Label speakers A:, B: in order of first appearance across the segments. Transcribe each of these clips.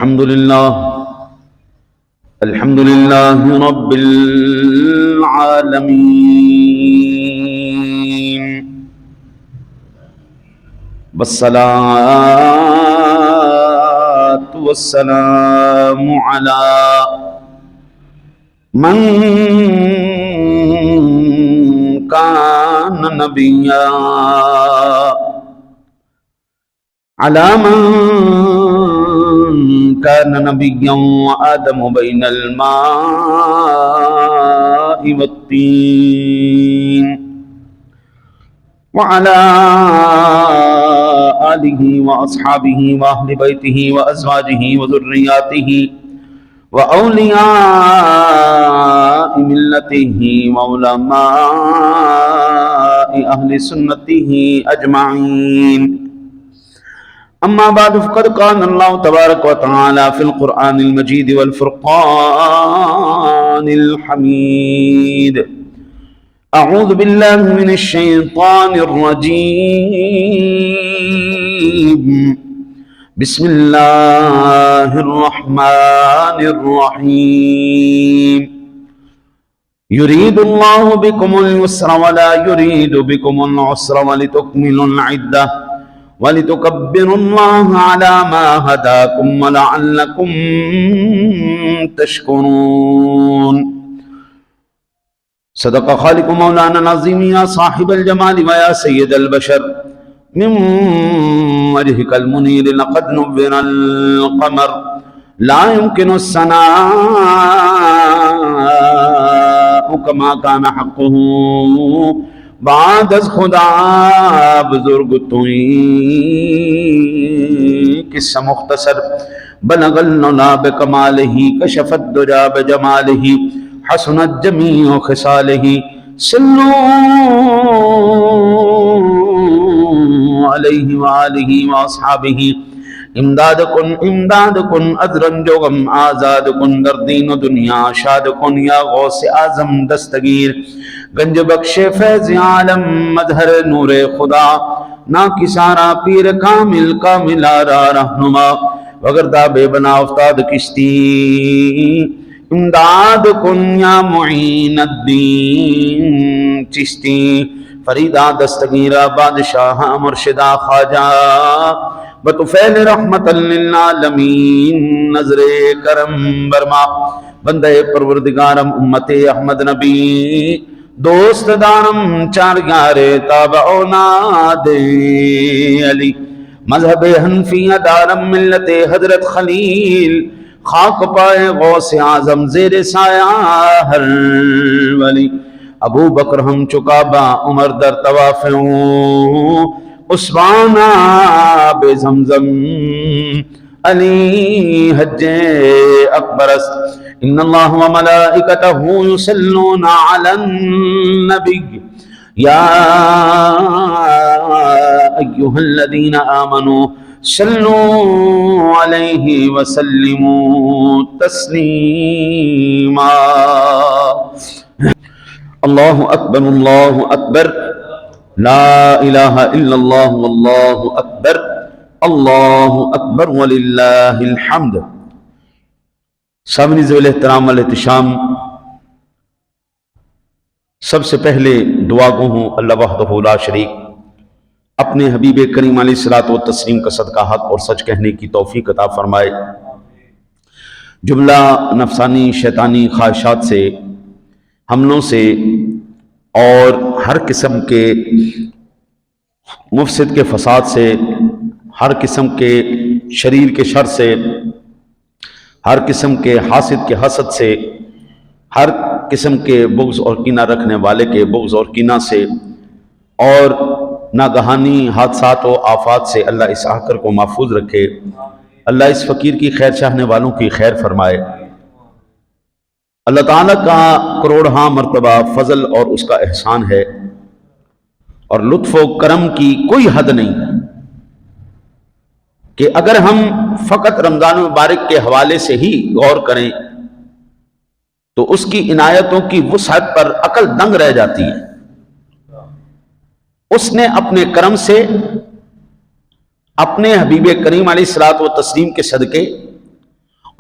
A: الحمد لله رب العالمين والصلاة والسلام على من كان نبيا على من كان نبيا وآدم بين الماء والطين وعلى آله وأصحابه وأهل بيته وأزواجه وذرياته وأولياء ملته وعلماء أهل سنته أجمعين. أما بعد فقد قال الله تبارك وتعالى في القرآن المجيد والفرقان الحميد: أعوذ بالله من الشيطان الرجيم. بسم الله الرحمن الرحيم. يريد الله بكم اليسر ولا يريد بكم العسر ولتكملوا العدة وَلِتُكَبِّرُوا اللَّهَ عَلَى مَا هَدَاكُمْ وَلَعَلَّكُمْ تَشْكُرُونَ. صدق خالق مولانا العظیم یا صاحب الجمال ویا سید البشر من وجهك المنیر لقد نور القمر لا يمكن الثناء كما كان حقه بعد از خدا بزرگ توئی قصہ مختصر. بلغ العلا بکمالہ کشف الدجا بجمالہ حسنت جمیع خصالہ صلو علیہ وآلہ واصحابہ. امداد کن ادرن جوغم آزاد کن در دین و دنیا شاد کن یا غوث اعظم دستگیر گنج بخش فیض عالم مظہر نور خدا نا کسارا پیر کامل آرا رہنما وگردہ بے بنا افتاد کشتی. امداد کن یا معین الدین چشتی فریدہ دستگیرہ بادشاہ مرشدہ خواجہ بطفیل رحمت للعالمین نظر کرم برما بندہ پروردگارم امت احمد نبی دوست دارم چار یارے تابعونا دے علی مذہب حنفیہ دارم ملت حضرت خلیل خاک پائے غوث اعظم زیر سایہ ہر ولی. ابو بکر ہم چکابہ عمر در توافعوں عثمانہ بے زمزم علی حج اکبرست. ان اللہ و ملائکتہ یصلون علی النبی یا ایہا الذین آمنوا صلوا علیہ وسلموا تسلیما. اللہ اکبر اللہ اکبر لا الہ الا اللہ واللہ اکبر اللہ اکبر وللہ الحمد. سامعین ذوی الاحترام والاحتشام، سب سے پہلے دعا گو ہوں اللہ وحدہ لا شریک اپنے حبیب کریم علیہ الصلوۃ والتسلیم کا صدقہ حق اور سچ کہنے کی توفیق عطا فرمائے. جملہ نفسانی شیطانی خواہشات سے، حملوں سے اور ہر قسم کے مفسد کے فساد سے، ہر قسم کے شریر کے شر سے، ہر قسم کے حاسد کے حسد سے، ہر قسم کے بغض اور کینہ رکھنے والے کے بغض اور کینہ سے، اور ناگہانی حادثات و آفات سے اللہ اس آخر کو محفوظ رکھے. اللہ اس فقیر کی خیر چاہنے والوں کی خیر فرمائے. اللہ تعالیٰ کا کروڑہا مرتبہ فضل اور اس کا احسان ہے، اور لطف و کرم کی کوئی حد نہیں کہ اگر ہم فقط رمضان مبارک کے حوالے سے ہی غور کریں تو اس کی عنایتوں کی وسعت پر عقل دنگ رہ جاتی ہے. اس نے اپنے کرم سے اپنے حبیب کریم علیہ الصلوۃ والتسلیم کے صدقے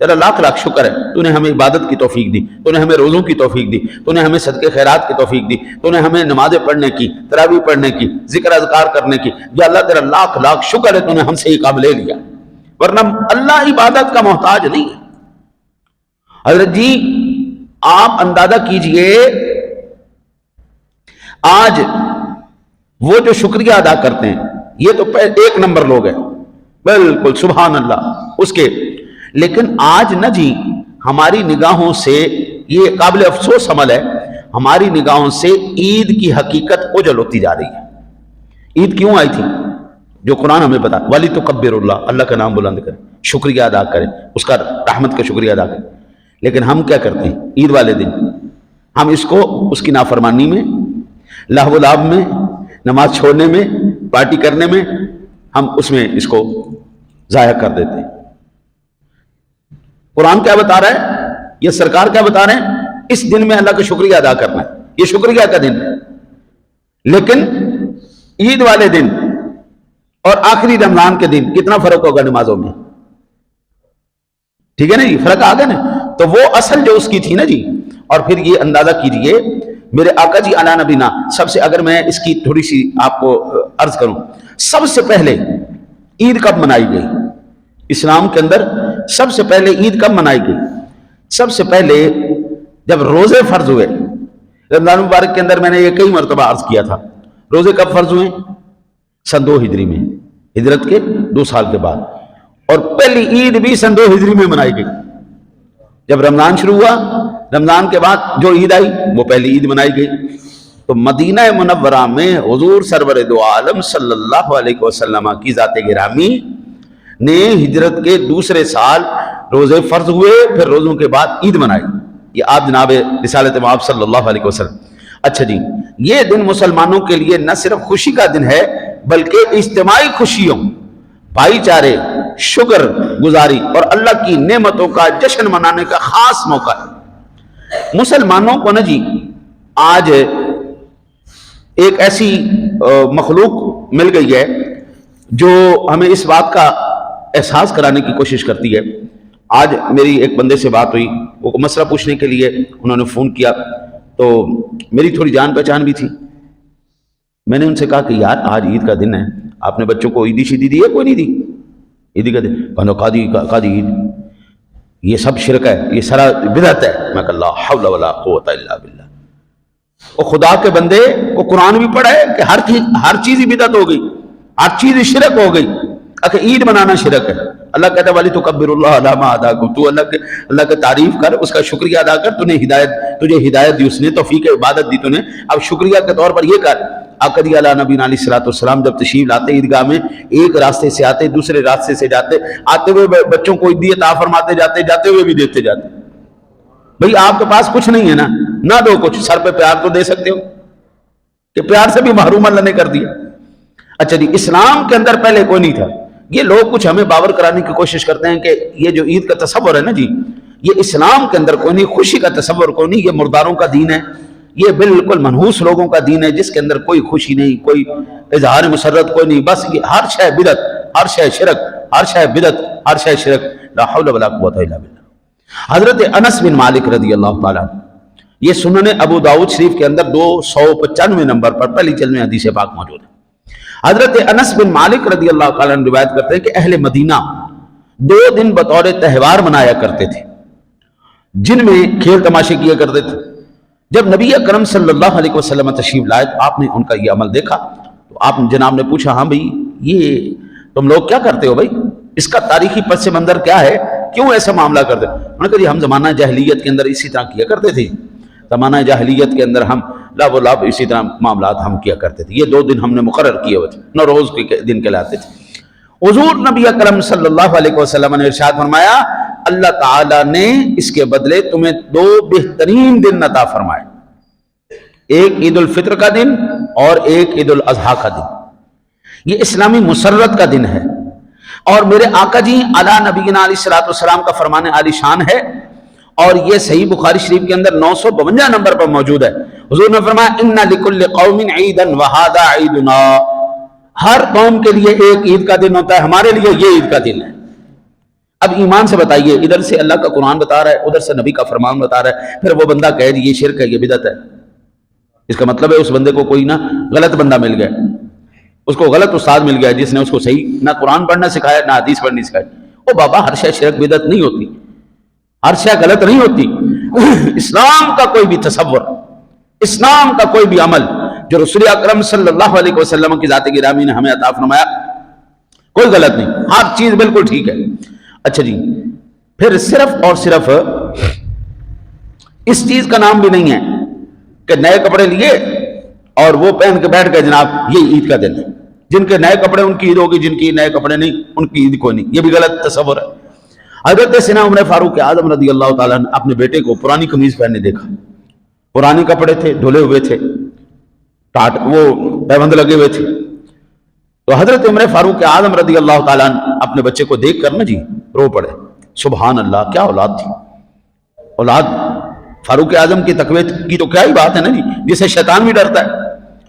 A: تیرا لاکھ لاکھ شکر ہے، تو نے ہمیں عبادت کی توفیق دی، تو نے ہمیں روزوں کی توفیق دی، تو نے ہمیں صدقے خیرات کی توفیق دی، تو نے ہمیں نمازیں پڑھنے کی، تراویح پڑھنے کی، ذکر اذکار کرنے کی۔ یا اللہ تیرا لاکھ لاکھ شکر ہے، تو نے ہم سے یہ کام لے لیا، ورنہ اللہ عبادت کا محتاج نہیں ہے۔ حضرت جی آپ اندازہ کیجئے، آج وہ جو شکریہ ادا کرتے ہیں یہ تو ایک نمبر لوگ ہیں، بالکل سبحان اللہ اس کے، لیکن آج نہ جی ہماری نگاہوں سے یہ قابل افسوس عمل ہے، ہماری نگاہوں سے عید کی حقیقت اوجھل ہوتی جا رہی ہے۔ عید کیوں آئی تھی؟ جو قرآن ہمیں بتا، وَلِتُكَبِّرُوا اللَّهَ، اللہ کا نام بلند کریں، شکریہ ادا کریں، اس کا رحمت کا شکریہ ادا کریں۔ لیکن ہم کیا کرتے ہیں عید والے دن؟ ہم اس کو اس کی نافرمانی میں، لہو و لعب میں، نماز چھوڑنے میں، پارٹی کرنے میں، ہم اس میں اس کو ضائع کر دیتے ہیں۔ قرآن کیا بتا رہا ہے، یہ سرکار کیا بتا رہے ہیں؟ اس دن میں اللہ کا شکریہ ادا کرنا ہے، یہ شکریہ کا دن ہے۔ لیکن عید والے دن اور آخری رمضان کے دن کتنا فرق ہوگا نمازوں میں؟ ٹھیک ہے نا جی، فرق آ گیا نا۔ تو وہ اصل جو اس کی تھی نا جی، اور پھر یہ اندازہ کیجئے میرے آقا جی علی نبینا، سب سے اگر میں اس کی تھوڑی سی آپ کو عرض کروں، سب سے پہلے عید کب منائی گئی اسلام کے اندر؟ سب سے پہلے عید کب منائی گئی؟ سب سے پہلے جب روزے فرض ہوئے۔ رمضان مبارک کے اندر میں نے یہ کئی مرتبہ عرض کیا تھا، روزے کب فرض ہوئے؟ سن 2 ہجری میں، ہجرت کے 2 سال کے بعد، اور پہلی عید بھی سن 2 ہجری میں منائی گئی۔ جب رمضان شروع ہوا، رمضان کے بعد جو عید آئی وہ پہلی عید منائی گئی۔ تو مدینہ منورہ میں حضور سرور دو عالم صلی اللہ علیہ وسلم کی ذات گرامی نے ہجرت کے دوسرے سال روزے فرض ہوئے، پھر روزوں کے بعد عید منائی۔ یہ آپ جناب رسالت مآب صلی اللہ علیہ وسلم۔ اچھا جی، یہ دن مسلمانوں کے لیے نہ صرف خوشی کا دن ہے بلکہ اجتماعی خوشیوں، بھائی چارے، شکر گزاری اور اللہ کی نعمتوں کا جشن منانے کا خاص موقع ہے۔ مسلمانوں کو نا جی آج ایک ایسی مخلوق مل گئی ہے جو ہمیں اس بات کا احساس کرانے کی کوشش کرتی ہے۔ آج میری ایک بندے سے بات ہوئی، وہ مسئلہ پوچھنے کے لیے انہوں نے فون کیا، تو میری تھوڑی جان پہچان بھی تھی۔ میں نے ان سے کہا کہ یار آج عید کا دن ہے، آپ نے بچوں کو عیدی شیدی دی ہے؟ کوئی نہیں دی عیدی کا دن؟ کہا قادی عید، یہ سب شرک ہے، یہ سارا بدعت ہے۔ میں کہا لا حول ولا قوت الا باللہ۔ اور خدا کے بندے کو قرآن بھی پڑھا ہے کہ ہر چیز ہی بدعت ہو گئی، ہر چیز شرک ہو گئی، کہ عید منانا شرک ہے۔ اللہ کہتا ہے وَلِتُكَبِّرُوا اللَّهَ عَلَىٰ مَا هَدَاكُمْ، تو اللہ کی تعریف کر، اس کا شکریہ ادا کر، تجھے ہدایت دی، اس نے توفیق عبادت دی، اب شکریہ کے طور پر یہ کر۔ آقا جی علیہ نبینا علیہ الصلوۃ والسلام جب تشریف لاتے عیدگاہ میں، ایک راستے سے آتے، دوسرے راستے سے جاتے، آتے ہوئے بچوں کو عیدی عطا فرماتے جاتے، جاتے ہوئے بھی دیتے جاتے۔ بھئی آپ کے پاس کچھ نہیں ہے نا، نہ دو کچھ، سر پہ پیار تو دے سکتے ہو، کہ پیار سے بھی محروم اللہ نے کر دیا۔ اچھا جی، اسلام کے اندر پہلے کوئی نہیں تھا۔ یہ لوگ کچھ ہمیں باور کرانے کی کوشش کرتے ہیں کہ یہ جو عید کا تصور ہے نا جی، یہ اسلام کے اندر کوئی نہیں، خوشی کا تصور کوئی نہیں، یہ مرداروں کا دین ہے، یہ بالکل منحوس لوگوں کا دین ہے جس کے اندر کوئی خوشی نہیں، کوئی اظہار مسرت کوئی نہیں، بس یہ ہر شے بدعت، ہر شے شرک، ہر شے بدعت، ہر شے شرک، لا حول ولا قوت الا باللہ۔ حضرت انس بن مالک رضی اللہ تعالیٰ عنہ، یہ سنن ابو داؤد شریف کے اندر 295 نمبر پر پہلی جلد میں حدیث پاک موجود ہے۔ حضرت انس بن مالک رضی اللہ تعالیٰ عنہ روایت کرتے ہیں کہ اہل مدینہ 2 دن بطور تہوار منایا کرتے تھے، جن میں کھیل تماشے کیا کرتے تھے۔ جب نبی اکرم صلی اللہ علیہ وسلم تشریف لائے تو آپ نے ان کا یہ عمل دیکھا، تو آپ جناب نے پوچھا ہاں بھئی یہ تم لوگ کیا کرتے ہو بھئی، اس کا تاریخی پس منظر کیا ہے، کیوں ایسا معاملہ کرتے؟ انہوں نے کہا جی ہم زمانہ جاہلیت کے اندر اسی طرح کیا کرتے تھے، زمانہ جاہلیت کے اندر ہم لعب و لعب اسی طرح معاملات ہم کیا کرتے تھے، یہ 2 دن ہم نے مقرر کیے ہوئے تھے، نوروز کے دن کہلاتے تھے۔ حضور نبی اکرم صلی اللہ علیہ وسلم نے ارشاد فرمایا اللہ تعالیٰ نے اس کے بدلے تمہیں 2 بہترین دن عطا فرمائے، ایک عید الفطر کا دن اور ایک عید الاضحیٰ کا دن۔ یہ اسلامی مسرت کا دن ہے، اور میرے آقا جی علی نبینا علیہ الصلوۃ والسلام کا فرمان عالی شان ہے، اور یہ صحیح بخاری شریف کے اندر 952 نمبر پر موجود ہے۔ حضور نے فرمایا ان لکل قوم عیدا وہذا عیدنا، ہر قوم کے لیے ایک عید کا دن ہوتا ہے، ہمارے لیے یہ عید کا دن ہے۔ اب ایمان سے بتائیے، ادھر سے اللہ کا قرآن بتا رہا ہے، ادھر سے نبی کا فرمان بتا رہا ہے، پھر وہ بندہ کہے یہ شرک ہے، یہ بدعت ہے، اس کا مطلب ہے اس بندے کو کوئی نہ غلط بندہ مل گیا، اس کو غلط استاد مل گیا جس نے اس کو صحیح نہ قرآن پڑھنا سکھایا نہ حدیث پڑھنی سکھائی۔ او بابا، ہر شے شرک بدعت نہیں ہوتی، ہر شے غلط نہیں ہوتی۔ اسلام کا کوئی بھی تصور، اسلام کا کوئی بھی عمل جو رسول اکرم صلی اللہ علیہ وسلم کی ذات گرامی نے ہمیں عطا فرمایا، کوئی غلط نہیں، ہر چیز بالکل ٹھیک ہے۔ اچھا جی، پھر صرف اور صرف اس چیز کا نام بھی نہیں ہے کہ نئے کپڑے لیے اور وہ پہن کے بیٹھ گئے جناب یہ عید کا دن ہے، جن کے نئے کپڑے ان کی عید ہوگی، جن کی نئے کپڑے نہیں ان کی عید کوئی نہیں، یہ بھی غلط تصور ہے۔ حضرت سیدنا عمر فاروق اعظم رضی اللہ تعالیٰ نے اپنے بیٹے کو پرانی قمیض پہننے دیکھا، پرانے کپڑے تھے، دھلے ہوئے تھے، وہ پیبند لگے ہوئے تھے، تو حضرت عمر فاروق اعظم رضی اللہ تعالیٰ نے اپنے بچے کو دیکھ کر نا جی رو پڑے، سبحان اللہ، کیا اولاد تھی، اولاد فاروق اعظم کے تقوی کی تو کیا ہی بات ہے نا جی، جسے شیطان بھی ڈرتا ہے،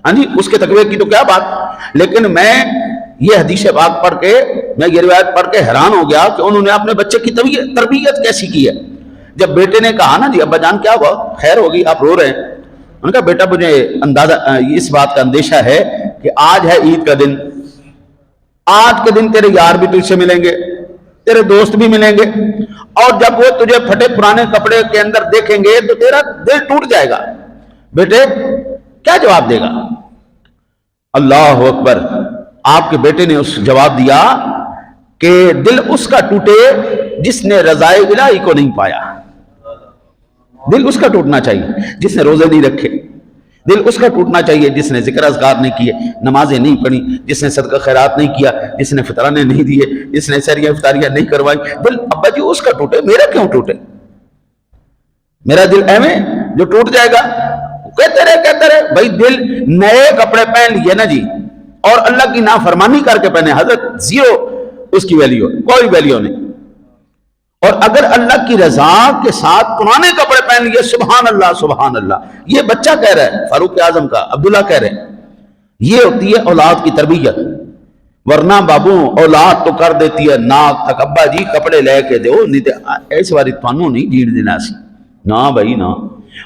A: ہاں جی، اس کے تقوی کی تو کیا بات۔ لیکن میں یہ حدیث پاک پڑھ کے، میں یہ روایت پڑھ کے حیران ہو گیا کہ انہوں نے اپنے بچے کی تربیت کیسی کی ہے۔ جب بیٹے نے کہا نا جی ابا جان کیا ہوا، خیر ہوگی، آپ رو رہے ہیں، انہوں نے کہا بیٹا مجھے اندازہ اس بات کا اندیشہ ہے کہ آج ہے عید کا دن، آج کے دن تیرے یار بھی تجھ سے ملیں گے، تیرے دوست بھی ملیں گے، اور جب وہ تجھے پھٹے پرانے کپڑے کے اندر دیکھیں گے تو تیرا دل ٹوٹ جائے گا، بیٹے کیا جواب دے گا؟ اللہ اکبر، آپ کے بیٹے نے اس جواب دیا کہ دل اس کا ٹوٹے جس نے رضائے الہی کو نہیں پایا، دل اس کا ٹوٹنا چاہیے جس نے روزے نہیں رکھے، دل اس کا ٹوٹنا چاہیے جس نے ذکر اذکار نہیں کیے، نمازیں نہیں پڑھی، جس نے صدقہ خیرات نہیں کیا، جس نے فطرانے نہیں دیے، جس نے سحریاں افطاریاں نہیں کروائی، دل ابا جی اس کا ٹوٹے، میرا کیوں ٹوٹے؟ میرا دل ایویں جو ٹوٹ جائے گا؟ کہتے رہے بھائی دل نئے کپڑے پہن لیے نا جی اور اللہ کی نافرمانی کر کے پہنے، حضرت زیرو اس کی ویلیو، کوئی ویلیو نہیں۔ اور اگر اللہ کی رضا کے ساتھ پرانے کپڑے پہن لیے، سبحان اللہ سبحان اللہ، یہ بچہ کہہ رہا ہے فاروق اعظم کا، عبداللہ کہہ رہے ہیں، یہ ہوتی ہے اولاد کی تربیت۔ ورنہ بابو اولاد تو کر دیتی ہے ناک تک، ابا جی کپڑے لے کے دو، نہیں تو ایس باری تھانوں نہیں جیڑ دینا سی، نہ بھائی نہ۔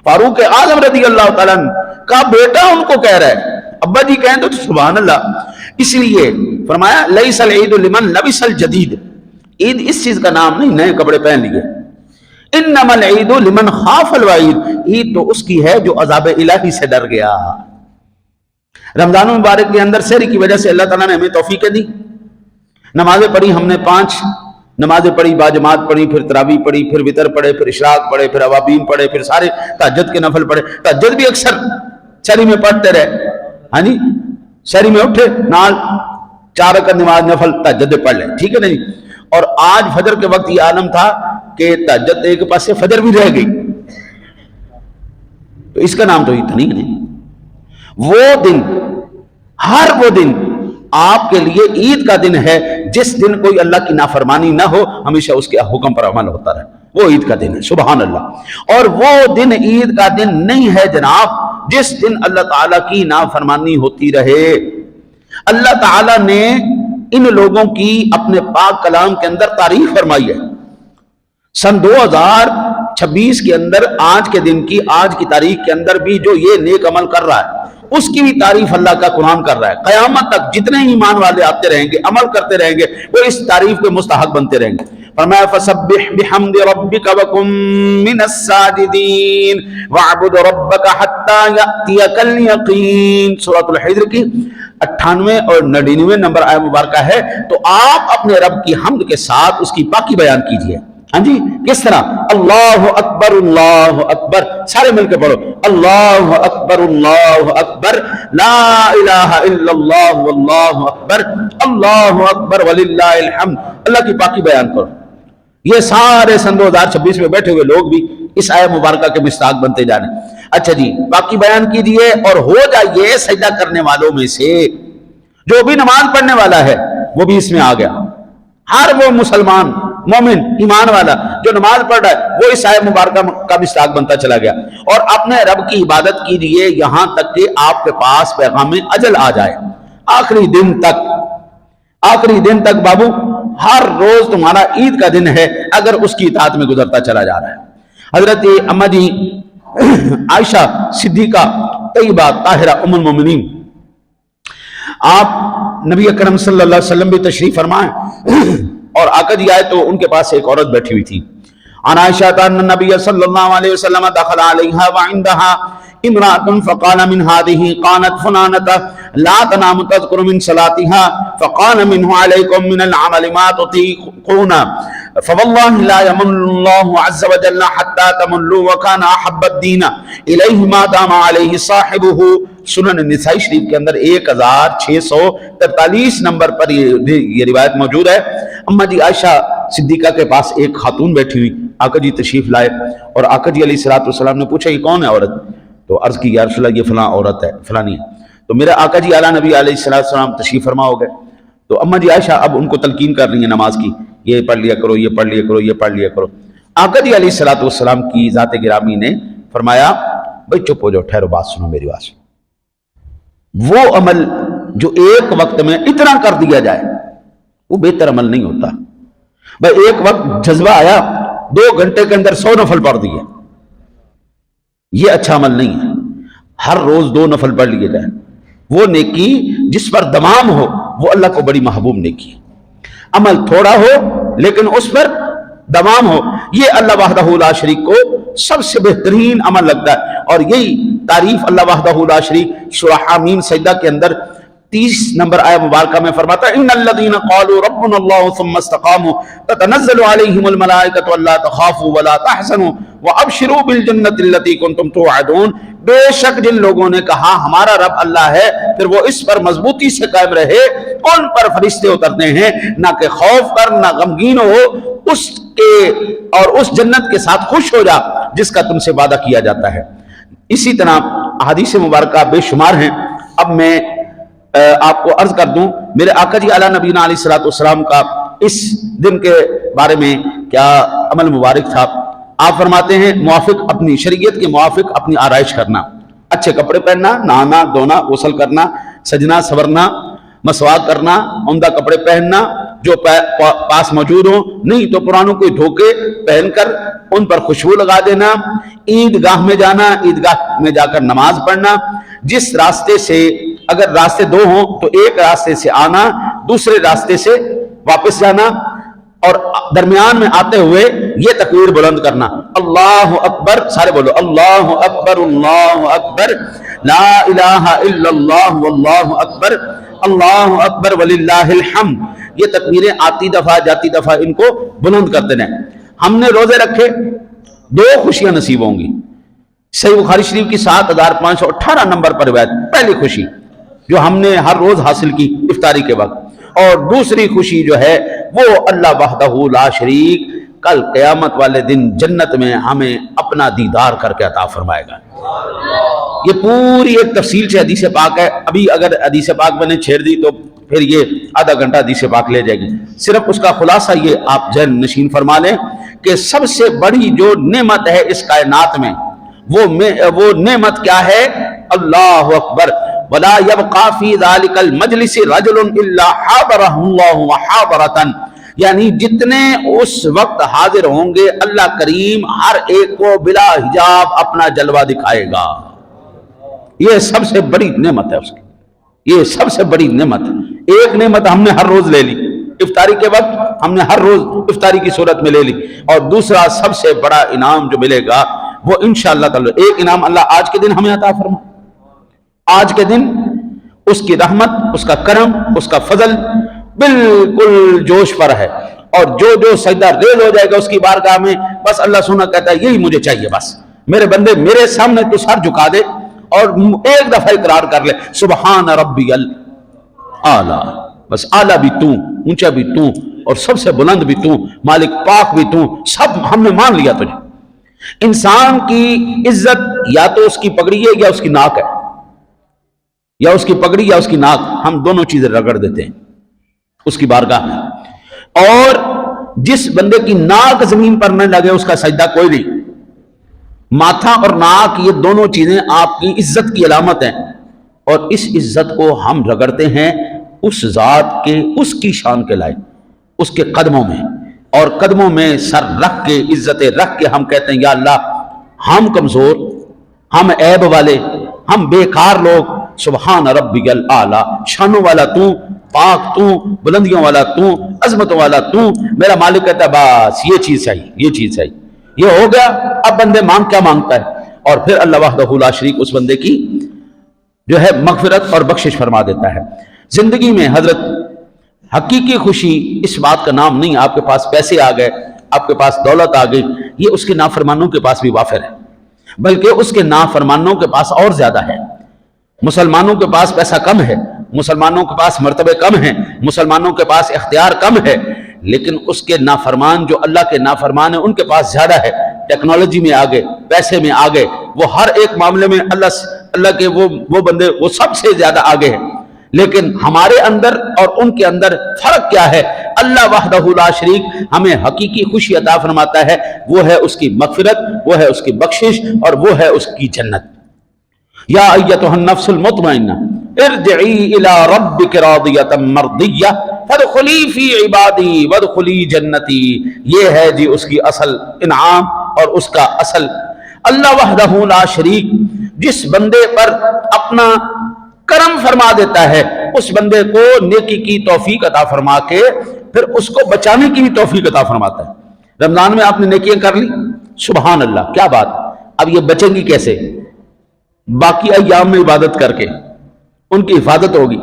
A: فاروق اعظم رضی اللہ تعالیٰ کا بیٹا ان کو کہہ رہا ہے، ابا جی کہیں تو سبحان اللہ۔ اس لیے فرمایا لیس العید لمن لبس الجدید، عید اس چیز کا نام نہیں نئے کپڑے پہن لیے، انما العید لمن خاف الوعید، عید تو اس کی ہے جو عذاب الہی سے ڈر گیا۔ رمضان مبارک کے اندر سحری کی وجہ سے اللہ تعالیٰ نے ہمیں توفیقیں دی، نمازیں پڑھی ہم نے 5 نمازیں پڑھی، باجماعت پڑھی، پھر تراویح پڑھی، پھر وتر پڑھے، پھر اشراق پڑھے، پھر اوابین پڑھے، پھر سارے تہجد کے نفل پڑھے، تہجد بھی اکثر سحری میں پڑھتے رہے، ہاں جی، سحری میں اٹھے نال 4 رکعت نماز نفل تہجد پڑھ لیں، ٹھیک ہے نا جی۔ اور آج فجر کے وقت یہ عالم تھا کہ تہجد ایک پاسے فجر بھی رہ گئی، تو اس کا نام تو عید نہیں۔ وہ دن، ہر وہ دن آپ کے لیے عید کا دن ہے جس دن کوئی اللہ کی نافرمانی نہ ہو، ہمیشہ اس کے حکم پر عمل ہوتا رہے، وہ عید کا دن ہے، سبحان اللہ۔ اور وہ دن عید کا دن نہیں ہے جناب جس دن اللہ تعالیٰ کی نافرمانی ہوتی رہے۔ اللہ تعالیٰ نے ان لوگوں کی اپنے پاک کلام کے اندر تعریف فرمائی ہے۔ سن 2026 کے اندر آج کے دن کی، آج کی تاریخ کے اندر بھی جو یہ نیک عمل کر رہا ہے اس کی بھی تعریف اللہ کا قرآن کر رہا ہے۔ قیامت تک جتنے ایمان والے آتے رہیں گے، عمل کرتے رہیں گے، وہ اس تعریف کے مستحق بنتے رہیں گے۔ فرمایا فَسَبِّحْ بِحَمْدِ رَبِّكَ وَكُن مِّنَ السَّاجِدِينَ وَاعْبُدْ رَبَّكَ حَتَّى يَأْتِيَكَ الْيَقِينُ، سورۃ الحجر کی 98 اور 99 نمبر آیت مبارکہ ہے۔ تو آپ اپنے رب کی حمد کے ساتھ اس کی پاکی بیان کیجئے۔ ہاں جی، کس طرح؟ اللہ اکبر اللہ اکبر، سارے مل کے پڑھو، اللہ اکبر اللہ اکبر، لا الہ الا اللہ واللہ اکبر، اللہ اکبر وللہ الحمد، اللہ کی پاکی بیان کرو۔ یہ سارے سن 2026 میں بیٹھے ہوئے لوگ بھی اس آیت مبارکہ کے مستحق بنتے جا رہے ہیں۔ اچھا جی، باقی بیان کیجئے اور ہو جائیے سجدہ کرنے والوں میں سے۔ جو بھی نماز پڑھنے والا ہے وہ بھی اس میں آ گیا، ہر وہ مسلمان مومن ایمان والا جو نماز پڑھ رہا ہے وہ اس آیت مبارکہ کا مستحق بنتا چلا گیا۔ اور اپنے رب کی عبادت کیجئے یہاں تک کہ آپ کے پاس پیغام اجل آ جائے، آخری دن تک، آخری دن تک بابو ہر روز تمہارا عید کا دن ہے اگر اس کی اطاعت میں گزرتا چلا جا رہا ہے۔ حضرت اما جی عائشہ صدیقہ طیبہ طاہرہ ام المومنین، آپ نبی اکرم صلی اللہ علیہ وسلم بھی تشریف فرمائیں اور آقا جی آئے تو ان کے پاس ایک عورت بیٹھی ہوئی تھی۔ عن عائشہ ان النبی صلی اللہ علیہ وسلم دخل علیہا وعندها امرأة فقال من هذه قالت فلانة لا تنام تذكر من صلاتها فقال منه عليكم من العمل ما تطيقون فوالله لا يمن الله عز وجل حتى تملوا وكان احب الدين اليه ما دام عليه صاحبه۔ سنن نسائی شریف کے اندر 1643 نمبر پر یہ روایت موجود ہے۔ اما جی عائشہ صدیقہ کے پاس ایک خاتون بیٹھی ہوئی، آقا جی تشریف لائے اور آقا جی علیہ السلام نے پوچھا یہ کون ہے عورت؟ تو عرض کی یا رسول اللہ یہ فلاں عورت ہے، فلانی ہے۔ تو میرے آقا جی اعلیٰ نبی علیہ السلام تشریف فرما ہو گئے، تو اما جی عائشہ اب ان کو تلقین کر رہی ہیں نماز کی، یہ پڑھ لیا کرو، یہ پڑھ لیا کرو، یہ پڑھ لیا کرو۔ آقا جی علیہ السلام کی ذات گرامی نے فرمایا بھائی چپ ہو جاؤ، ٹھہرو، بات سنو میری بات سنو۔ وہ عمل جو ایک وقت میں اتنا کر دیا جائے وہ بہتر عمل نہیں ہوتا۔ بھائی ایک وقت جذبہ آیا 2 گھنٹے کے اندر 100 نفل پڑھ دیے، یہ اچھا عمل نہیں ہے۔ ہر روز 2 نفل پڑھ لیے جائے، وہ نیکی جس پر دوام ہو وہ اللہ کو بڑی محبوب نیکی ہے۔ عمل تھوڑا ہو لیکن اس پر دوام ہو، یہ اللہ وحدہ لا شریک کو سب سے بہترین عمل لگتا ہے۔ اور یہی تعریف اللہ وحدہ لا شریک سورہ حامیم سجدہ کے اندر 30 نمبر آیہ مبارکہ میں فرماتا ہے ان الذين قالوا ربنا الله ثم استقاموا تتنزل عليهم الملائكة الا تخافوا ولا تحزنوا وابشروا بالجنة التي كنتم توعدون۔ بے شک جن لوگوں نے کہا ہمارا رب اللہ ہے پھر وہ اس پر مضبوطی سے قائم رہے، ان پر فرشتے اترتے ہیں، نہ کہ خوف کر نہ غمگین ہو، اس کے اور اس جنت کے ساتھ خوش ہو جا جس کا تم سے وعدہ کیا جاتا ہے۔ اسی طرح احادیث مبارکہ بے شمار ہیں۔ اب میں آپ کو عرض کر دوں میرے آقا جی اعلیٰ نبینا علیہ السلام کا اس دن کے بارے میں کیا عمل مبارک تھا۔ آپ فرماتے ہیں موافق اپنی شریعت کے موافق اپنی آرائش کرنا، اچھے کپڑے پہننا، نہانا دھونا غسل کرنا، سجنا سورنا، مسواک کرنا، عمدہ کپڑے پہننا جو پاس موجود ہوں، نہیں تو پرانوں کو دھو کے پہن کر ان پر خوشبو لگا دینا، عیدگاہ میں جانا، عیدگاہ میں جا کر نماز پڑھنا، جس راستے سے اگر راستے 2 ہوں تو ایک راستے سے آنا، دوسرے راستے سے واپس جانا، اور درمیان میں آتے ہوئے یہ تکبیر بلند کرنا اللہ اکبر، سارے بولو اللہ اکبر اللہ اکبر لا الہ الا اللہ واللہ اکبر اللہ اکبر وللہ الحمد۔ یہ تکبیریں آتی دفعہ جاتی دفعہ ان کو بلند کرتے رہیں۔ ہم نے روزے رکھے 2 خوشیاں نصیب ہوں گی۔ صحیح بخاری شریف کی 7518 نمبر پر روایت، پہلی خوشی جو ہم نے ہر روز حاصل کی افطاری کے وقت، اور دوسری خوشی جو ہے وہ اللہ وحدہ لا شریک کل قیامت والے دن جنت میں ہمیں اپنا دیدار کر کے عطا فرمائے گا۔ یہ پوری ایک تفصیل سے حدیث پاک ہے، ابھی اگر حدیث پاک میں نے چھیڑ دی تو پھر یہ آدھا گھنٹہ حدیث پاک لے جائے گی۔ صرف اس کا خلاصہ یہ آپ ذہن نشین فرما لیں کہ سب سے بڑی جو نعمت ہے اس کائنات میں وہ نعمت کیا ہے؟ اللہ اکبر۔ وَلَا يَبْقَى فِي ذَلِكَ الْمَجْلِسِ رَجُلٌ إِلَّا حَاضَرَهُ اللَّهُ مُحَاضَرَةً، یعنی جتنے اس وقت حاضر ہوں گے اللہ کریم ہر ایک کو بلا حجاب اپنا جلوہ دکھائے گا۔ یہ سب سے بڑی نعمت ہے اس کی، یہ سب سے بڑی نعمت ہے۔ ایک نعمت ہم نے ہر روز لے لی، افطاری کے وقت ہم نے ہر روز افطاری کی صورت میں لے لی، اور دوسرا سب سے بڑا انعام جو ملے گا وہ انشاءاللہ تعالی ایک انعام اللہ آج کے دن ہمیں عطا فرما۔ آج کے دن اس کی رحمت، اس کا کرم، اس کا فضل بالکل جوش پر ہے، اور جو سجدہ ریز ہو جائے گا اس کی بارگاہ میں بس اللہ سنا کہتا ہے یہی مجھے چاہیے، بس میرے بندے میرے سامنے تو سر جھکا دے اور ایک دفعہ اقرار کر لے سبحان ربی الاعلیٰ، بس اعلیٰ بھی تو، اونچا بھی تو، اور سب سے بلند بھی تو، مالک پاک بھی تو، سب ہم نے مان لیا تجھے۔ انسان کی عزت یا تو اس کی پگڑی ہے یا اس کی ناک ہے، یا اس کی پگڑی یا اس کی ناک، ہم دونوں چیزیں رگڑ دیتے ہیں اس کی بارگاہ میں۔ اور جس بندے کی ناک زمین پر نہ لگے اس کا سجدہ کوئی نہیں۔ ماتھا اور ناک یہ دونوں چیزیں آپ کی عزت کی علامت ہیں، اور اس عزت کو ہم رگڑتے ہیں اس ذات کے، اس کی شان کے لائق، اس کے قدموں میں، اور قدموں میں سر رکھ کے، عزت رکھ کے ہم کہتے ہیں یا اللہ ہم کمزور، ہم عیب والے، ہم بیکار لوگ، سبحان ربی الاعلیٰ، شانوں والا تو، پاک تو، بلندیوں والا تو، عظمتوں والا تو، میرا مالک کہتا ہے بس یہ چیز چاہیے، یہ چیز چاہیے، یہ ہو گیا۔ اب بندے مانگ کیا مانگتا ہے، اور پھر اللہ وحدہ لا شریک اس بندے کی جو ہے مغفرت اور بخشش فرما دیتا ہے۔ زندگی میں حضرت حقیقی خوشی اس بات کا نام نہیں آپ کے پاس پیسے آ گئے، آپ کے پاس دولت آ گئی، یہ اس کے نافرمانوں کے پاس بھی وافر ہے، بلکہ اس کے نافرمانوں کے پاس اور زیادہ ہے۔ مسلمانوں کے پاس پیسہ کم ہے، مسلمانوں کے پاس مرتبے کم ہیں، مسلمانوں کے پاس اختیار کم ہے، لیکن اس کے نافرمان جو اللہ کے نافرمان ہیں ان کے پاس زیادہ ہے، ٹیکنالوجی میں آگے، پیسے میں آگے، وہ ہر ایک معاملے میں اللہ کے وہ بندے وہ سب سے زیادہ آگے ہیں۔ لیکن ہمارے اندر اور ان کے اندر فرق کیا ہے؟ اللہ وحدہ لا شریک ہمیں حقیقی خوشی عطا فرماتا ہے، وہ ہے اس کی مغفرت، وہ ہے اس کی بخشش، اور وہ ہے اس کی جنت۔ یا ایتھا النفس المطمئنہ ارجعی الی ربک راضیۃ مرضیہ فادخلی فی عبادی وادخلی جنتی، یہ ہے جی اس کی اصل انعام اور اس کا اصل۔ اللہ وحدہ لا شریک جس بندے پر اپنا کرم فرما دیتا ہے، اس بندے کو نیکی کی توفیق عطا فرما کے پھر اس کو بچانے کی بھی توفیق عطا فرماتا ہے۔ رمضان میں آپ نے نیکیاں کر لی، سبحان اللہ کیا بات، اب یہ بچیں گی کیسے؟ باقی ایام میں عبادت کر کے ان کی حفاظت ہوگی۔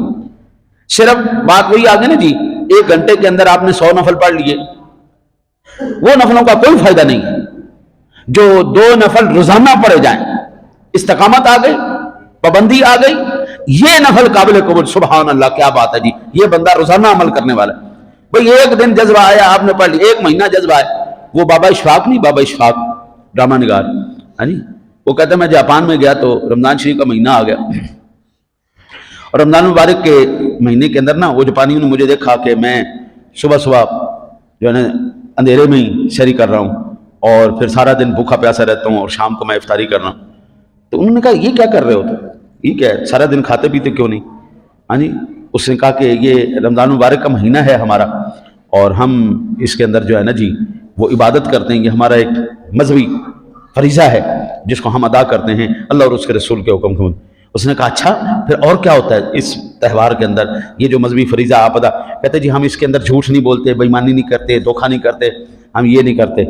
A: صرف بات وہی آگے نا جی، 1 گھنٹے کے اندر آپ نے 100 نفل پڑھ لیے، وہ نفلوں کا کوئی فائدہ نہیں ہے۔ جو 2 نفل روزانہ پڑھے جائیں، استقامت آ گئی، پابندی آ گئی، یہ نفل قابل قبول، سبحان اللہ کیا بات ہے جی، یہ بندہ روزانہ عمل کرنے والا ہے۔ بھئی 1 دن جذبہ آیا آپ نے پڑھ لی، 1 مہینہ جذبہ آیا، وہ بابا اشفاق نہیں، بابا اشفاق ڈرامہ نگار، ہاں جی، وہ کہتا ہے میں جاپان میں گیا تو رمضان شریف کا مہینہ آ گیا، اور رمضان مبارک کے مہینے کے اندر نا وہ جاپانیوں نے مجھے دیکھا کہ میں صبح صبح جو ہے نا اندھیرے میں ہی سحری کر رہا ہوں، اور پھر سارا دن بھوکا پیاسا رہتا ہوں، اور شام کو میں افطاری کر رہا ہوں۔ تو انہوں نے کہا یہ کیا کر رہے ہو تو، یہ کیا ہے، سارا دن کھاتے پیتے کیوں نہیں؟ ہاں جی، اس نے کہا کہ یہ رمضان مبارک کا مہینہ ہے ہمارا، اور ہم اس کے اندر جو ہے نا جی وہ عبادت کرتے ہیں، یہ ہمارا ایک مذہبی فریضہ ہے جس کو ہم ادا کرتے ہیں اللہ اور اس کے رسول کے حکم کو۔ اس نے کہا اچھا پھر اور کیا ہوتا ہے اس تہوار کے اندر، یہ جو مذہبی فریضہ آپ ادا کہتے جی ہم اس کے اندر جھوٹ نہیں بولتے، بے ایمانی نہیں کرتے، دھوکہ نہیں کرتے، ہم یہ نہیں کرتے۔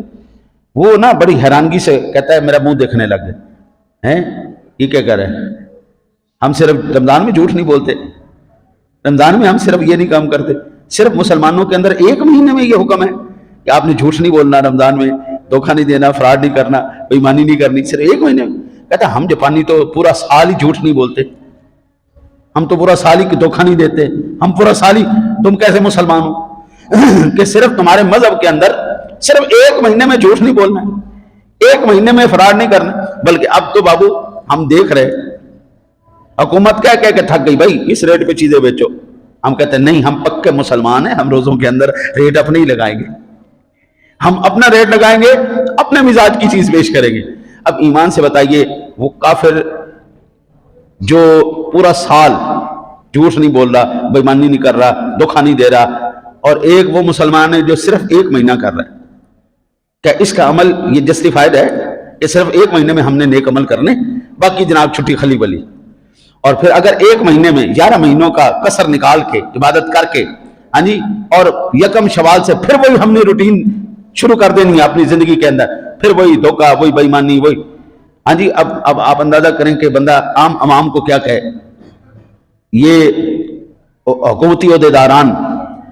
A: وہ نا بڑی حیرانگی سے کہتا ہے میرا منہ دیکھنے لگ گئے ہیں، یہ کیا کر رہے ہیں، ہم صرف رمضان میں جھوٹ نہیں بولتے، رمضان میں ہم صرف یہ نہیں کام کرتے، صرف مسلمانوں کے اندر 1 مہینے میں یہ حکم ہے کہ آپ نے جھوٹ نہیں بولنا رمضان میں، دھوکہ نہیں دینا، فراڈ نہیں کرنا، بے ایمانی نہیں کرنی، صرف 1 مہینے میں۔ کہتا ہے ہم جاپانی تو پورا سال ہی جھوٹ نہیں بولتے، ہم تو پورا سال ہی دھوکہ نہیں دیتے، ہم پورا سال ہی، تم کیسے مسلمان ہو کہ صرف تمہارے مذہب کے اندر صرف 1 مہینے میں جھوٹ نہیں بولنا، 1 مہینے میں فراڈ نہیں کرنا۔ بلکہ اب تو بابو ہم دیکھ رہے حکومت کیا کہہ کے تھک گئی، بھائی اس ریٹ پہ چیزیں بیچو، ہم کہتے ہیں نہیں ہم پکے مسلمان ہیں، ہم روزوں کے اندر ریٹ اپنے ہی لگائیں گے، ہم اپنا ریٹ لگائیں گے، اپنے مزاج کی چیز پیش کریں گے۔ اب ایمان سے بتائیے وہ کافر جو پورا سال جھوٹ نہیں بول رہا، بے ایمانی نہیں کر رہا، دھوکہ نہیں دے رہا، اور ایک وہ مسلمان ہے جو صرف 1 مہینہ کر رہا ہے، کیا اس کا عمل یہ جسٹیفائڈ ہے کہ صرف 1 مہینے میں ہم نے نیک عمل کرنے، باقی جناب چھٹی خلی بلی؟ اور پھر اگر 1 مہینے میں 11 مہینوں کا کسر نکال کے عبادت کر کے ہاں جی، اور 1 شوال سے پھر وہی ہم نے روٹین شروع کر دینی ہے اپنی زندگی کے اندر، پھر وہی دھوکہ، وہی بے ایمانی، وہی ہاں جی۔ اب آپ اندازہ کریں کہ بندہ عام عوام کو کیا کہے۔ یہ حکومتی عہدیداران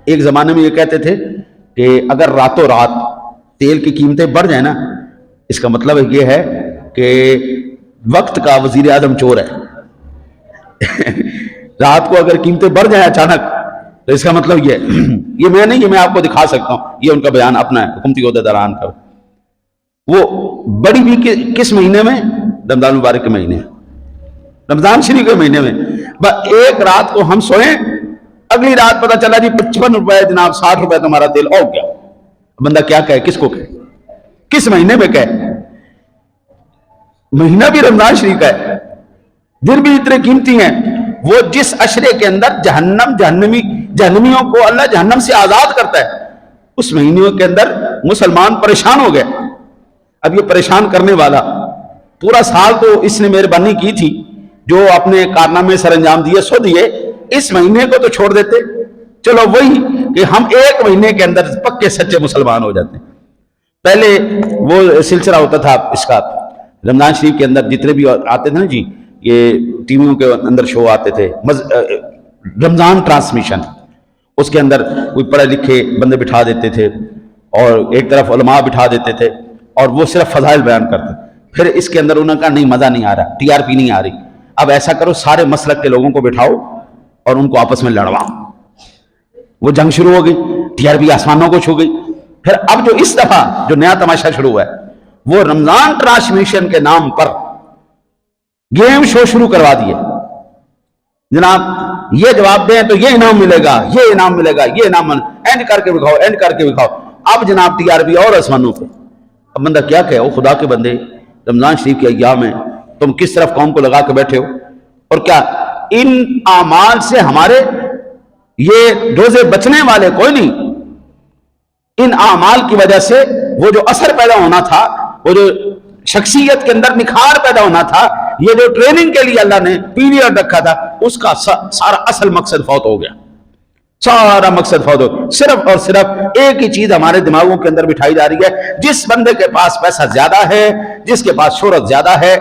A: ایک زمانے میں یہ کہتے تھے کہ اگر راتوں رات تیل کی قیمتیں بڑھ جائیں نا، اس کا مطلب یہ ہے کہ وقت کا وزیر اعظم چور ہے۔ رات کو اگر قیمتیں بڑھ جائیں اچانک تو اس کا مطلب یہ میں نہیں، یہ میں آپ کو دکھا سکتا ہوں، یہ ان کا بیان اپنا ہے حکومتی عہدیداران کا۔ وہ بڑی بھی کس مہینے میں؟ رمضان مبارک کے مہینے، رمضان شریف کے مہینے میں۔ ایک رات کو ہم سوئیں، اگلی رات پتہ چلا جی 55 روپے جناب، 60 روپے تمہارا تیل ہو گیا۔ بندہ کیا کہے، کس کو کہے، کس مہینے میں کہے؟ مہینہ بھی رمضان شریف کا ہے، دن بھی اتنے قیمتی ہیں۔ وہ جس عشرے کے اندر جہنمیوں کو اللہ جہنم سے آزاد کرتا ہے، اس مہینوں کے اندر مسلمان پریشان ہو گئے. اب یہ پریشان کرنے والا پورا سال تو اس نے مہربانی کی تھی، جو اپنے کارنامے سر انجام دیے سو دیے، اس مہینے کو تو چھوڑ دیتے. چلو وہی کہ ہم ایک مہینے کے اندر پکے سچے مسلمان ہو جاتے ہیں. پہلے وہ سلسلہ ہوتا تھا اس کا، رمضان شریف کے اندر جتنے بھی آتے تھے نا جی، یہ ٹی ویوں کے اندر شو آتے تھے، رمضان ٹرانسمیشن، اس کے اندر کوئی پڑھے لکھے بندے بٹھا دیتے تھے اور ایک طرف علماء بٹھا دیتے تھے اور وہ صرف فضائل بیان کرتے. پھر اس کے اندر انہوں نے کہا نہیں مزہ نہیں آ رہا، ٹی آر پی نہیں آ رہی، اب ایسا کرو سارے مسلک کے لوگوں کو بٹھاؤ اور ان کو آپس میں لڑواؤ. وہ جنگ شروع ہو گئی، ٹی آر پی آسمانوں کو چھو گئی. پھر اب جو اس دفعہ جو نیا تماشا شروع ہوا ہے وہ رمضان ٹرانسمیشن کے نام پر گیم شو شروع کروا دیے. جناب یہ جواب دیں تو یہ انعام ملے گا، یہ انعام ملے گا، یہ انعام اینڈ کر کے دکھاؤ، اینڈ کر کے دکھاؤ. اب جناب ٹی آر پی اور آسمانوں پہ. اب بندہ کیا کہے، وہ خدا کے بندے رمضان شریف کے ایام میں تم کس طرف قوم کو لگا کے بیٹھے ہو. اور کیا ان اعمال سے ہمارے یہ روزے بچنے والے کوئی نہیں. ان اعمال کی وجہ سے وہ جو اثر پیدا ہونا تھا، وہ جو شخصیت کے اندر نکھار پیدا ہونا تھا، یہ جو ٹریننگ کے لیے اللہ نے پیریڈ رکھا تھا، اس کا سارا اصل مقصد فوت ہو گیا. سارا مقصد فوت ہو گیا. صرف اور صرف ایک ہی چیز ہمارے دماغوں کے اندر بٹھائی جا رہی ہے، جس بندے کے پاس پیسہ زیادہ ہے، جس کے پاس شہرت زیادہ ہے،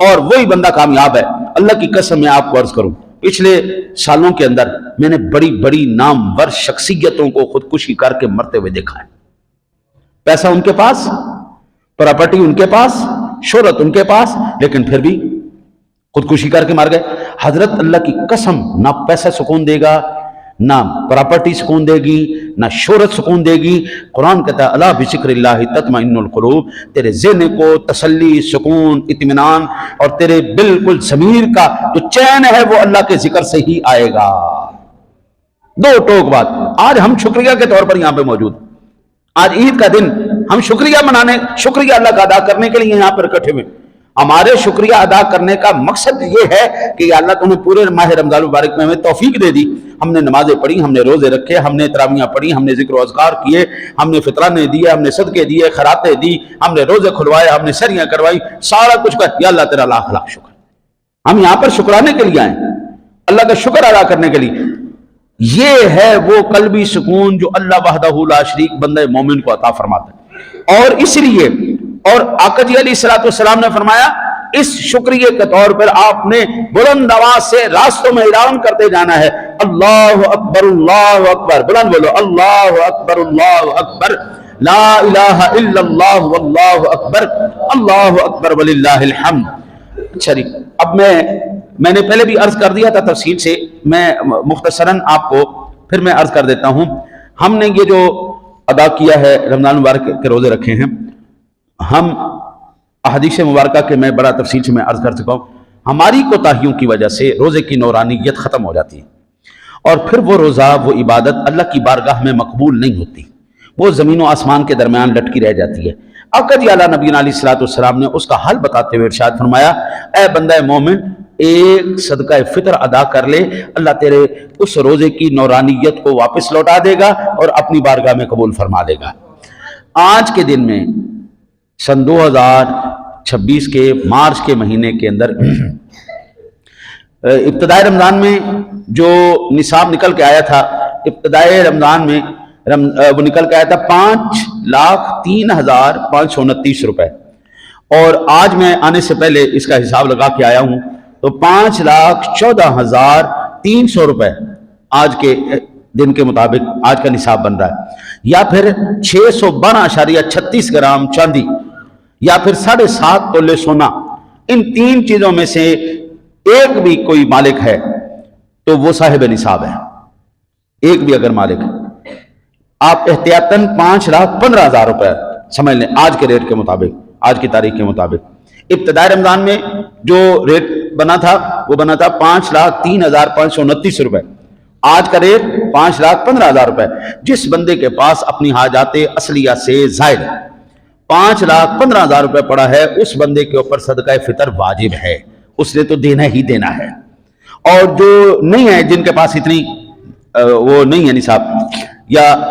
A: اور وہی بندہ کامیاب ہے. اللہ کی قسم میں آپ کو عرض کروں، پچھلے سالوں کے اندر میں نے بڑی بڑی نامور شخصیتوں کو خودکشی کر کے مرتے ہوئے دیکھا ہے. پیسہ ان کے پاس، پراپرٹی ان کے پاس، شہرت ان کے پاس، لیکن پھر بھی خودکشی کر کے مر گئے. حضرت اللہ کی قسم، نہ پیسہ سکون دے گا، نہ پراپرٹی سکون دے گی، نہ شہرت سکون دے گی. قرآن کہتا ہے الا بذکر اللہ تطمئن القلوب، تیرے ذہن کو تسلی، سکون، اطمینان اور تیرے بالکل ضمیر کا جو چین ہے وہ اللہ کے ذکر سے ہی آئے گا. دو ٹوک بات. آج ہم شکریہ کے طور پر یہاں پہ موجود، آج عید کا دن ہم شکریہ منانے، شکریہ اللہ کا ادا کرنے کے لیے یہاں پر اکٹھے ہوئے. ہمارے شکریہ ادا کرنے کا مقصد یہ ہے کہ اللہ تمہیں پورے ماہ رمضان المبارک میں ہمیں توفیق دے دی. ہم نے نمازیں پڑھی، ہم نے روزے رکھے، ہم نے تراویحیں پڑھی، ہم نے ذکر و اذکار کیے، ہم نے فطرانے دیے، ہم نے صدقے دیے، خیراتیں دی، ہم نے روزے کھلوائے، ہم نے سریاں کروائی، سارا کچھ کر. یا اللہ تیرا لاکھ لاکھ شکر. ہم یہاں پر شکرانے کے لیے آئے، اللہ کا شکر ادا کرنے کے لیے. یہ ہے وہ قلبی سکون جو اللہ وحدہ لا شریک بندہ مومن کو عطا فرماتا ہے. اور اس لیے، اور آقا جی علیہ الصلوۃ والسلام نے فرمایا اس شکریہ کے طور پر آپ نے بلند آواز سے راستوں میں اعلان کرتے جانا ہے اللہ اکبر اللہ اکبر. بلند بولو اللہ اکبر اللہ اکبر، لا الہ الا اللہ واللہ اکبر، اللہ اکبر وللہ الحمد. اچھا جی، اب میں نے پہلے بھی عرض کر دیا تھا تفصیل سے، میں مختصراً آپ کو پھر میں عرض کر دیتا ہوں. ہم نے یہ جو ادا کیا ہے، رمضان مبارک کے روزے رکھے ہیں، ہم احادیث مبارکہ کے میں بڑا تفصیل سے میں عرض کر چکا ہوں. ہماری کوتاہیوں کی وجہ سے روزے کی نورانیت ختم ہو جاتی ہے اور پھر وہ روزہ، وہ عبادت اللہ کی بارگاہ میں مقبول نہیں ہوتی، وہ زمین و آسمان کے درمیان لٹکی رہ جاتی ہے. آقا جی اعلیٰ نبینا علیہ الصلوۃ والسلام نے اس کا حل بتاتے ہوئے ارشاد فرمایا اے بندہ مومن، ایک صدقہ فطر ادا کر لے، اللہ تیرے اس روزے کی نورانیت کو واپس لوٹا دے گا اور اپنی بارگاہ میں قبول فرما لے گا. آج کے دن میں سن 2026 کے مارچ کے مہینے کے اندر ابتدائی رمضان میں جو نصاب نکل کے آیا تھا، ابتدائی رمضان میں وہ نکل کے آیا تھا 5,03,529 روپے، اور آج میں آنے سے پہلے اس کا حساب لگا کے آیا ہوں تو 5,14,300 روپے آج کے دن کے مطابق آج کا نصاب بن رہا ہے. یا پھر 612.36 گرام چاندی، یا پھر 7.5 تولے سونا. ان تین چیزوں میں سے ایک بھی کوئی مالک ہے تو وہ صاحب نصاب ہے. ایک بھی اگر مالک ہے، آپ احتیاطاً 5,15,000 روپے سمجھ لیں آج کے ریٹ کے مطابق، آج کی تاریخ کے مطابق. ابتدائی رمضان میں جو ریٹ بنا تھا وہ بنا تھا 5,03,529 روپے. آج کا ریٹ 5,15,000 روپے. جس بندے کے پاس اپنی حاجات اصلیہ سے زائد 5,15,000 روپے پڑا ہے، اس بندے کے اوپر صدقہ فطر واجب ہے، اس نے تو دینا ہی دینا ہے. اور جو نہیں ہے، جن کے پاس اتنی وہ نہیں ہے نصاب، یا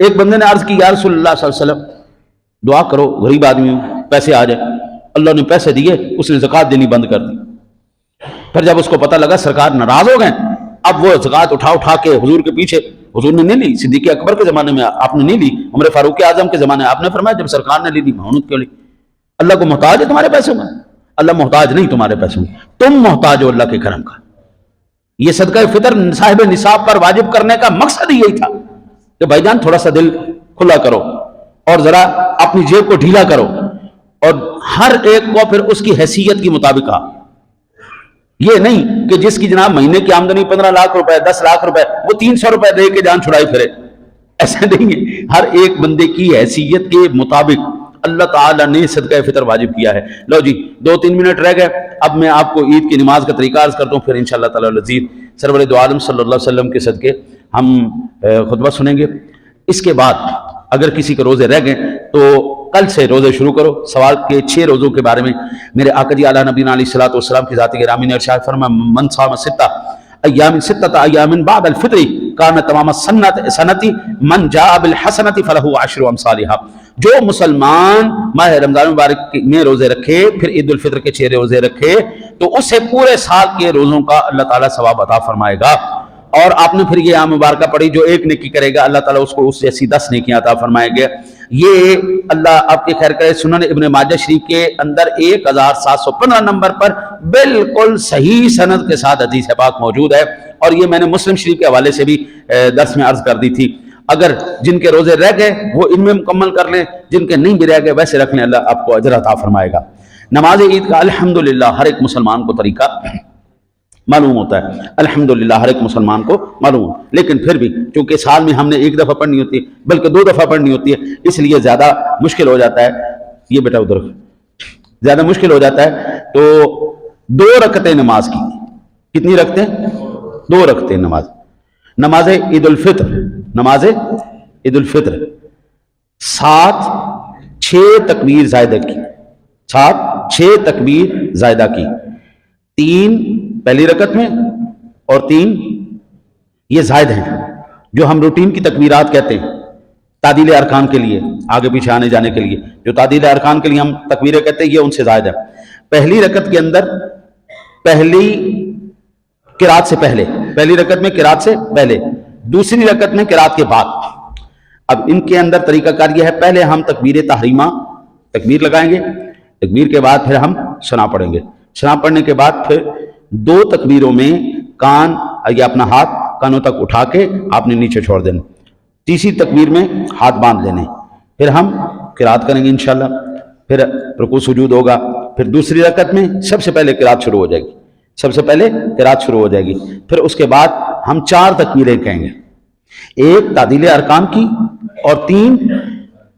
A: ایک بندے نے عرض کی یا رسول اللہ صلی اللہ علیہ وسلم دعا کرو، غریب آدمی ہوں، پیسے آ جائے. اللہ نے پیسے دیے، اس نے زکوٰۃ دینی بند کر دی. پھر جب اس کو پتہ لگا سرکار ناراض ہو گئے، اب وہ زکوٰۃ اٹھا کے حضور کے پیچھے، حضور نے نہیں لی، صدیق اکبر کے زمانے میں آپ نے نہیں لی، عمر فاروق اعظم کے زمانے آپ نے فرمایا جب سرکار نے لی دی معاونت کیوں لی؟ اللہ کو محتاج ہے تمہارے پیسوں کا؟ اللہ محتاج نہیں تمہارے پیسوں کا، تم محتاج ہو اللہ کے کرم کا. یہ صدقہ فطر صاحب نصاب پر واجب کرنے کا مقصد ہی یہی تھا کہ بھائی جان تھوڑا سا دل کھلا کرو اور ذرا اپنی جیب کو ڈھیلا کرو، اور ہر ایک کو پھر اس کی حیثیت کے مطابق یہ نہیں کہ جس کی جناب مہینے کی آمدنی 15 لاکھ روپے 10 لاکھ روپے وہ 300 روپے دے کے جان چھڑائی پھرے، ایسا نہیں ہے. ہر ایک بندے کی حیثیت کے مطابق اللہ تعالیٰ نے صدقہ فطر واجب کیا ہے. لو جی 2-3 منٹ رہ گئے، اب میں آپ کو عید کی نماز کا طریقہ عرض کرتا ہوں، پھر انشاءاللہ تعالیٰ العزیز سرور دو عالم صلی اللہ علیہ وسلم کے صدقے ہم خطبہ سنیں گے. اس کے بعد اگر کسی کے روزے رہ گئے تو کل سے روزے شروع کرو. سوال کے 6 روزوں کے بارے میں میرے آقا جی اعلیٰ نبینا علیہ الصلوۃ والسلام کی ذات گرامی نے ارشاد فرمایا من صام 6 ایام 6 ایام بعد الفطر کان تمام سنتی من جاء بالحسنۃ فلہ 10 امثالھا. جو مسلمان ماہ رمضان مبارک میں روزے رکھے پھر عید الفطر کے 6 روزے رکھے تو اسے پورے سال کے روزوں کا اللہ تعالیٰ ثواب عطا فرمائے گا. اور آپ نے پھر یہ آیت مبارکہ پڑھی جو ایک نیکی کرے گا اللہ تعالیٰ اس کو اس جیسی 10 نیکیاں عطا فرمائیں گے. یہ اللہ آپ کے خیر کرے سنن ابن ماجہ شریف کے اندر 1715 نمبر پر بالکل صحیح سند کے ساتھ حدیث پاک موجود ہے، اور یہ میں نے مسلم شریف کے حوالے سے بھی درس میں عرض کر دی تھی. اگر جن کے روزے رہ گئے وہ ان میں مکمل کر لیں، جن کے نہیں بھی رہ گئے ویسے رکھ لیں، اللہ آپ کو اجر عطا فرمائے گا. نماز عید کا الحمدللہ ہر ایک مسلمان کو طریقہ معلوم ہوتا ہے، الحمدللہ ہر ایک مسلمان کو معلوم ہو، لیکن پھر بھی چونکہ سال میں ہم نے 1 دفعہ پڑھنی ہوتی ہے بلکہ 2 دفعہ پڑھنی ہوتی ہے، اس لیے زیادہ مشکل ہو جاتا ہے. یہ بیٹا ادھر زیادہ مشکل ہو جاتا ہے. تو 2 رکعتیں نماز کی، کتنی رکھتے ہیں؟ 2 رکعتیں نماز عید الفطر، نماز عید الفطر 6 تکبیر زائدہ کی، 6 تکبیر زائدہ کی، 3 پہلی رکعت میں اور 3 یہ زائد ہیں جو ہم روٹین کی تکبیرات کہتے ہیں تعدیل ارکان کے لیے، آگے پیچھے آنے جانے کے لیے جو تعدیل ارکان کے لیے ہم تکبیریں کہتے ہیں، یہ ان سے زائد ہے. پہلی رکعت کے اندر پہلی قرات سے پہلے، پہلی رکعت میں قرات سے پہلے، دوسری رکعت میں قرات کے بعد. اب ان کے اندر طریقہ کار یہ ہے، پہلے ہم تکبیر تحریمہ تکبیر لگائیں گے، تکبیر کے بعد پھر ہم ثنا پڑھیں گے، ثنا پڑھنے کے بعد پھر 2 تکبیروں میں کان یا اپنا ہاتھ کانوں تک اٹھا کے آپ نے نیچے چھوڑ دینا، تیسری تکبیر میں ہاتھ باندھ لینے، پھر ہم قرات کریں گے انشاءاللہ، پھر رکوع سجود ہوگا، پھر دوسری رکعت میں سب سے پہلے قرات شروع ہو جائے گی، سب سے پہلے قرات شروع ہو جائے گی، پھر اس کے بعد ہم 4 تکبیریں کہیں گے، 1 تعدیل ارکان کی اور 3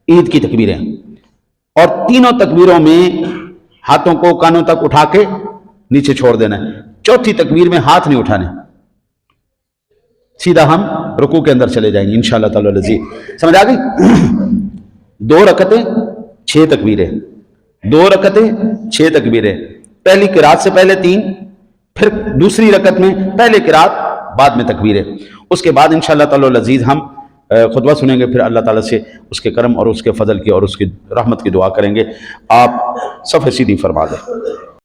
A: عید کی تکبیریں، اور تینوں تکبیروں میں ہاتھوں کو کانوں تک اٹھا کے نیچے چھوڑ دینا ہے، چوتھی تکبیر میں ہاتھ نہیں اٹھانے، سیدھا ہم رکوع کے اندر چلے جائیں گے انشاءاللہ تعالی العزیز. سمجھ آ گئی؟ 2 رکعتیں 6 تکبیریں، 2 رکعتیں 6 تکبیریں، پہلی قرات سے پہلے 3، پھر دوسری رکعت میں پہلے قرات بعد میں تکبیریں. اس کے بعد انشاءاللہ تعالی العزیز ہم خطبہ سنیں گے، پھر اللہ تعالیٰ سے اس کے کرم اور اس کے فضل کی اور اس کی رحمت کی دعا کریں گے. آپ صفحہ سیدھی فرما دیں.